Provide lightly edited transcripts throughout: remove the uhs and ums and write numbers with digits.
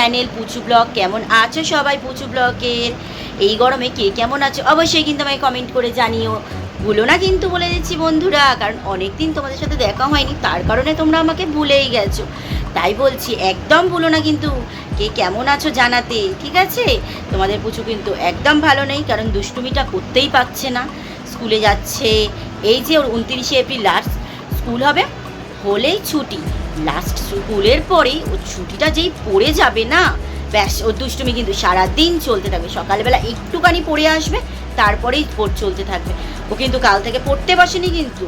Channel পুচু blog. কেমন আছো সবাই পুচু ব্লগের? এই গরমে কে কেমন আছো অবশ্যই কিন্তু আমায় কমেন্ট করে জানিও। ভুলো না কিন্তু, বলে দিচ্ছি বন্ধুরা, কারণ অনেক দিন তোমাদের সাথে দেখা হয়নি, তার কারণে তোমরা আমাকে ভুলেই গেছো। তাই বলছি একদম ভুলো না কিন্তু কে কেমন আছো জানাতে, ঠিক আছে? তোমাদের পুচু কিন্তু একদম ভালো নেই, কারণ দুষ্টুমিটা করতেই পারছে না। স্কুলে যাচ্ছে, এই যে ওর 29শে এপ্রিল লাস্ট স্কুল হবে, হলেই ছুটি। লাস্ট স্কুলের পরেই ওর ছুটিটা যেই পড়ে যাবে না, ব্যাস ওর দুষ্টুমি কিন্তু সারাদিন চলতে থাকবে। সকালবেলা একটুখানি পড়ে আসবে, তারপরেই চলতে থাকবে। ও কিন্তু কাল থেকে পড়তে বসেনি, কিন্তু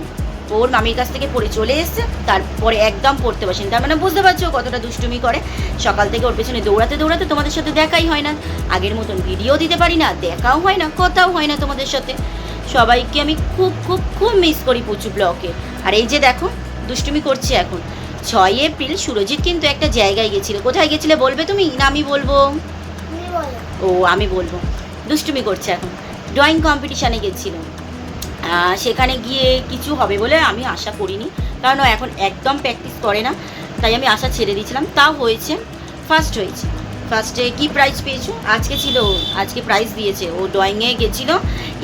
ওর মামির কাছ থেকে পড়ে চলে এসছে, তারপরে একদম পড়তে বসেনি। তার মানে বুঝতে পারছো কতটা দুষ্টুমি করে। সকাল থেকে ওর পেছনে দৌড়াতে দৌড়াতে তোমাদের সাথে দেখাই হয় না, আগের মতন ভিডিও দিতে পারি না, দেখাও হয় না, কথাও হয় না তোমাদের সাথে। সবাইকে আমি খুব খুব খুব মিস করি পুচু ব্লকে। আর এই যে দেখো দুষ্টুমি করছে এখন। 6 এপ্রিল সুরজিৎ কিন্তু একটা জায়গায় গেছিল। কোথায় গেছিলে বলবে তুমি না আমি বলবো? ও আমি বলবো। দুষ্টুমি করছে এখন। ড্রয়িং কম্পিটিশানে গেছিল। সেখানে গিয়ে কিছু হবে বলে আমি আশা করিনি, কারণ ও এখন একদম প্র্যাকটিস করে না, তাই আমি আশা ছেড়ে দিয়েছিলাম। তাও হয়েছে, ফার্স্ট হয়েছে। ফার্স্টে কি প্রাইজ পেয়েছো? আজকে ছিল, আজকে প্রাইজ দিয়েছে। ও ড্রয়িংয়ে গেছিলো,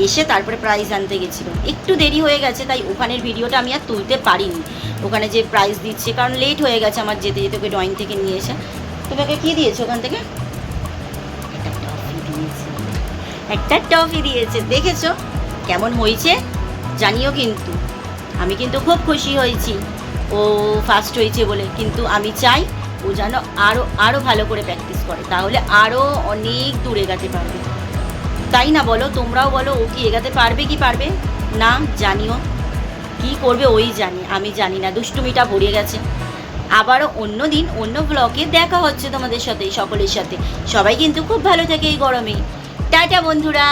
এসে তারপরে প্রাইজ আনতে গেছিলো। একটু দেরি হয়ে গেছে, তাই ওখানের ভিডিওটা আমি আর তুলতে পারিনি, ওখানে যে প্রাইজ দিচ্ছে, কারণ লেট হয়ে গেছে আমার যেতে যেতে। ওকে ড্রয়িং থেকে নিয়ে এসে তোমাকে কী দিয়েছে ওখান থেকে? একটা টফি দিয়েছে, দেখেছো কেমন হয়েছে জানিও কিন্তু। আমি কিন্তু খুব খুশি হয়েছি ও ফার্স্ট হয়েছে বলে, কিন্তু আমি চাই ও যেন আরও ভালো করে প্র্যাকটিস করে, তাহলে আরও অনেক দূর এগাতে পারবে। তাই না বলো? তোমরাও বলো, ও কি এগাতে পারবে কি পারবে না জানিও। কি করবে ওই জানি, আমি জানি না। দুষ্টুমিটা ভরে গেছে। আবারও অন্য দিন অন্য ব্লগে দেখা হচ্ছে তোমাদের সাথে, সকলের সাথে। সবাই কিন্তু খুব ভালো থাকে এই গরমে। টাটা বন্ধুরা।